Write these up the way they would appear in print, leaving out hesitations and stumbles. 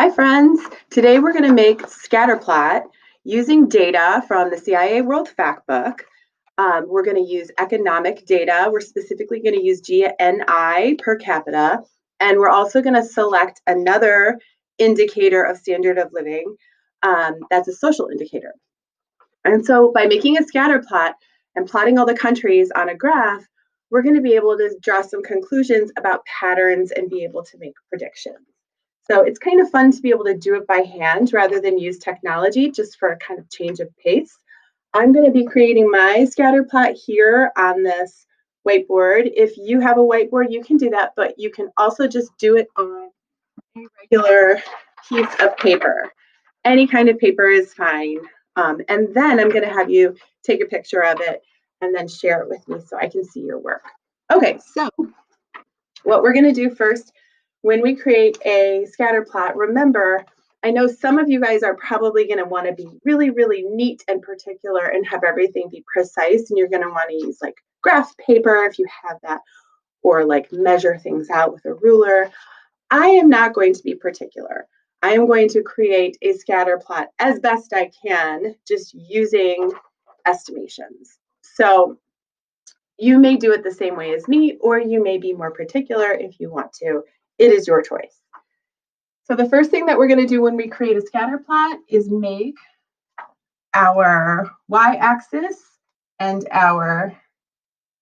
Hi friends, today we're going to make Scatterplot using data from the CIA World Factbook. We're going to use economic data. We're specifically going to use GNI per capita, and we're also going to select another indicator of standard of living that's a social indicator. And so by making a scatter plot and plotting all the countries on a graph, we're going to be able to draw some conclusions about patterns and be able to make predictions. So it's kind of fun to be able to do it by hand rather than use technology, just for a kind of change of pace. I'm going to be creating my scatter plot here on this whiteboard. If you have a whiteboard, you can do that, but you can also just do it on a regular piece of paper. Any kind of paper is fine. And then I'm going to have you take a picture of it and then share it with me so I can see your work. Okay, so what we're going to do first, when we create a scatter plot, remember, I know some of you guys are probably going to want to be really, really neat and particular and have everything be precise, and you're going to want to use like graph paper if you have that, or like measure things out with a ruler. I am not going to be particular. I am going to create a scatter plot as best I can, just using estimations. So you may do it the same way as me, or you may be more particular if you want to. It is your choice. So the first thing that we're going to do when we create a scatter plot is make our y-axis and our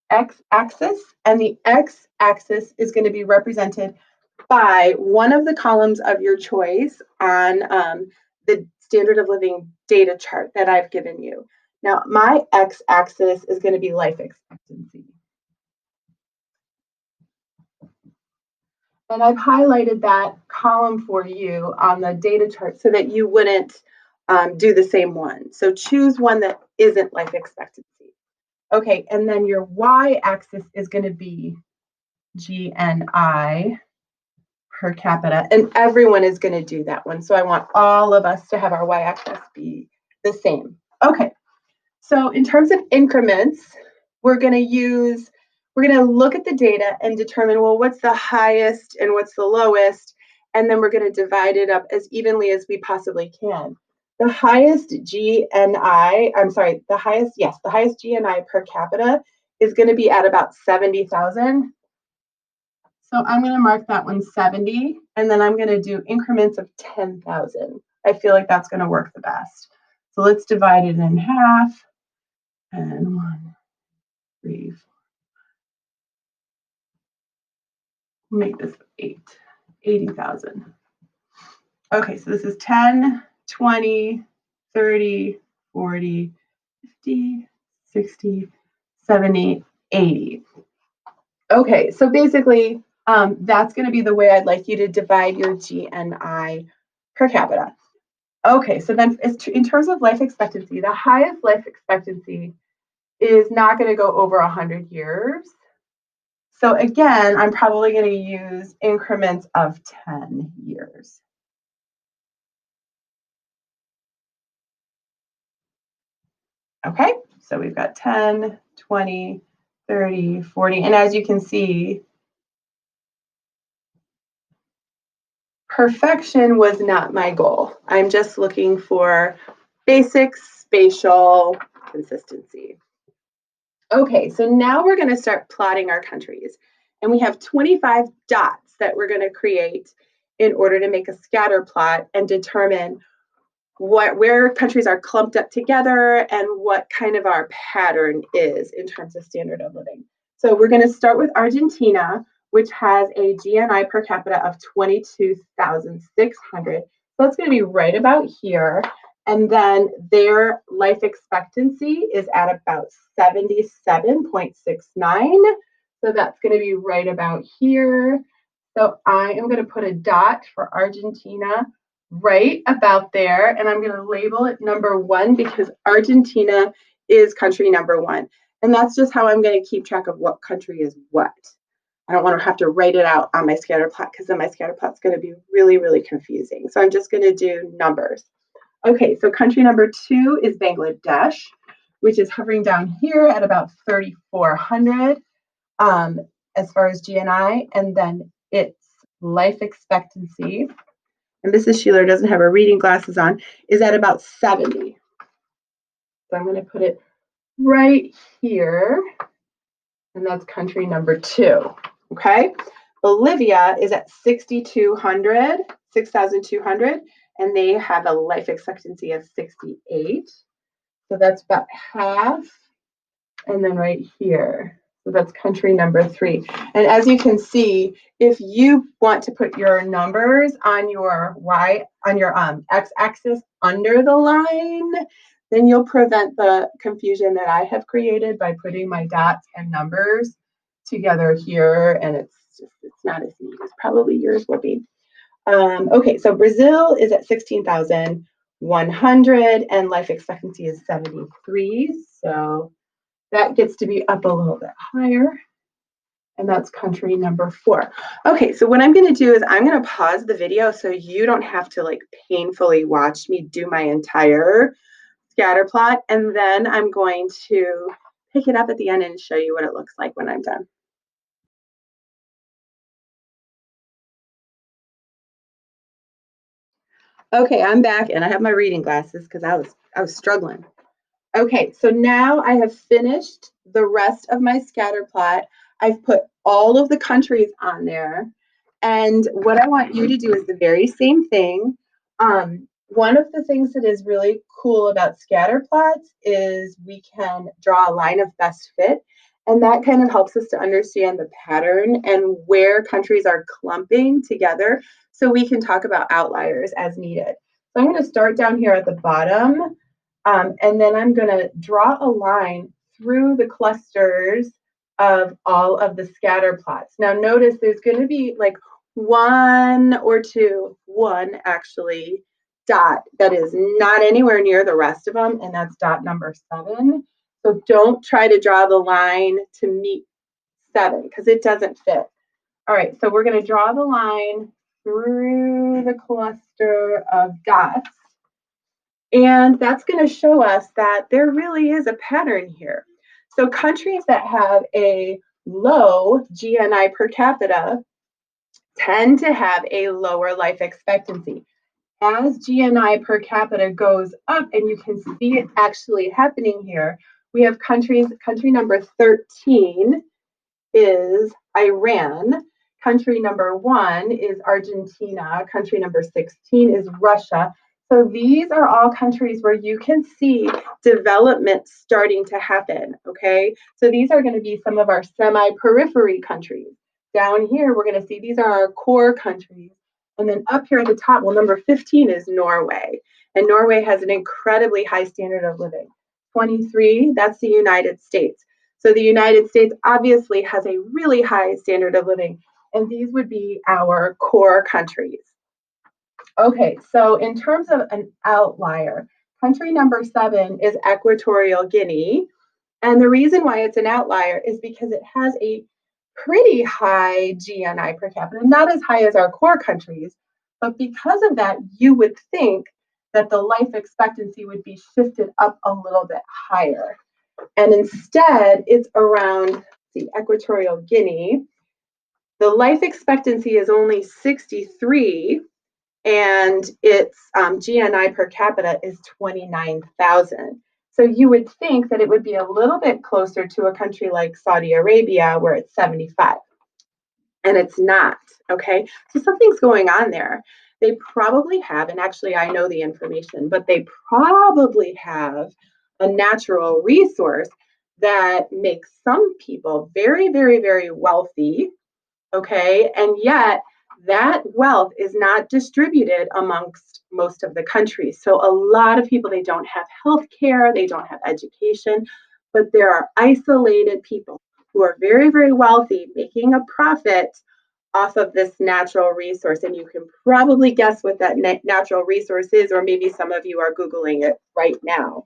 x-axis, and the x-axis is going to be represented by one of the columns of your choice on the standard of living data chart that I've given you. Now, my x-axis is going to be life expectancy. And I've highlighted that column for you on the data chart so that you wouldn't do the same one. So choose one that isn't life expectancy. Okay, and then your y-axis is going to be GNI per capita, and everyone is going to do that one. So I want all of us to have our y-axis be the same. Okay, so in terms of increments, we're going to look at the data and determine, well, what's the highest and what's the lowest, and then we're going to divide it up as evenly as we possibly can. The highest GNI per capita is going to be at about 70,000. So I'm going to mark that one 70, and then I'm going to do increments of 10,000. I feel like that's going to work the best. So let's divide it in half, and 1, 3, 4. Make this 80,000. Okay, so this is 10, 20, 30, 40, 50, 60, 70, 80. Okay, so basically, that's going to be the way I'd like you to divide your GNI per capita. Okay, so then in terms of life expectancy, the highest life expectancy is not going to go over 100 years. So again, I'm probably going to use increments of 10 years. Okay, so we've got 10, 20, 30, 40, and as you can see, perfection was not my goal. I'm just looking for basic spatial consistency. Okay, so now we're going to start plotting our countries. And we have 25 dots that we're going to create in order to make a scatter plot and determine where countries are clumped up together and what kind of our pattern is in terms of standard of living. So we're going to start with Argentina, which has a GNI per capita of 22,600. So that's going to be right about here. And then their life expectancy is at about 77.69. So that's going to be right about here. So I am going to put a dot for Argentina right about there, and I'm going to label it number 1 because Argentina is country number 1. And that's just how I'm going to keep track of what country is what. I don't want to have to write it out on my scatter plot because then my scatter plot is going to be really, really confusing. So I'm just going to do numbers. Okay, so country number 2 is Bangladesh, which is hovering down here at about 3,400 as far as GNI, and then its life expectancy and Mrs. Sheeler doesn't have her reading glasses on, is at about 70. So I'm going to put it right here, and that's country number 2. Okay, Bolivia is at 6,200, and they have a life expectancy of 68. So that's about half. And then right here, so that's country number 3. And as you can see, if you want to put your numbers on your x-axis under the line, then you'll prevent the confusion that I have created by putting my dots and numbers together here, and it's not as neat as probably yours will be. Okay, so Brazil is at 16,100 and life expectancy is 73. So that gets to be up a little bit higher. And that's country number 4. Okay, so what I'm going to do is I'm going to pause the video so you don't have to like painfully watch me do my entire scatter plot. And then I'm going to pick it up at the end and show you what it looks like when I'm done. Okay, I'm back and I have my reading glasses because I was struggling. Okay, so now I have finished the rest of my scatter plot. I've put all of the countries on there. And what I want you to do is the very same thing. One of the things that is really cool about scatter plots is we can draw a line of best fit. And that kind of helps us to understand the pattern and where countries are clumping together so we can talk about outliers as needed. So I'm going to start down here at the bottom. And then I'm going to draw a line through the clusters of all of the scatter plots. Now notice there's going to be like one actually dot that is not anywhere near the rest of them, and that's dot number 7. So don't try to draw the line to meet 7 because it doesn't fit. All right, so we're going to draw the line through the cluster of dots. And that's going to show us that there really is a pattern here. So countries that have a low GNI per capita tend to have a lower life expectancy. As GNI per capita goes up, and you can see it actually happening here, we have country number 13 is Iran. Country number 1 is Argentina. Country number 16 is Russia. So these are all countries where you can see development starting to happen, okay? So these are going to be some of our semi-periphery countries. Down here, we're going to see these are our core countries. And then up here at the top, well, number 15 is Norway. And Norway has an incredibly high standard of living. 23, that's the United States. So the United States obviously has a really high standard of living, and these would be our core countries. Okay, so in terms of an outlier, country number 7 is Equatorial Guinea. And the reason why it's an outlier is because it has a pretty high GNI per capita, not as high as our core countries, but because of that, you would think that the life expectancy would be shifted up a little bit higher. And instead, it's around the Equatorial Guinea. The life expectancy is only 63, and its GNI per capita is 29,000. So you would think that it would be a little bit closer to a country like Saudi Arabia, where it's 75. And it's not, okay? So something's going on there. They probably have, and actually I know the information, but they probably have a natural resource that makes some people very, very, very wealthy, okay? And yet that wealth is not distributed amongst most of the countries. So a lot of people, they don't have health care, they don't have education, but there are isolated people who are very, very wealthy making a profit off of this natural resource. And you can probably guess what that natural resource is, or maybe some of you are Googling it right now.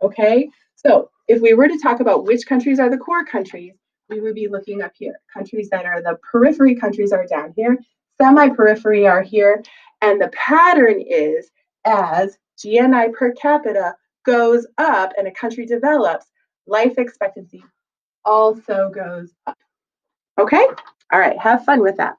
Okay, so if we were to talk about which countries are the core countries, we would be looking up here. Countries that are the periphery countries are down here, semi-periphery are here, and the pattern is as GNI per capita goes up and a country develops, life expectancy also goes up. Okay, all right, have fun with that.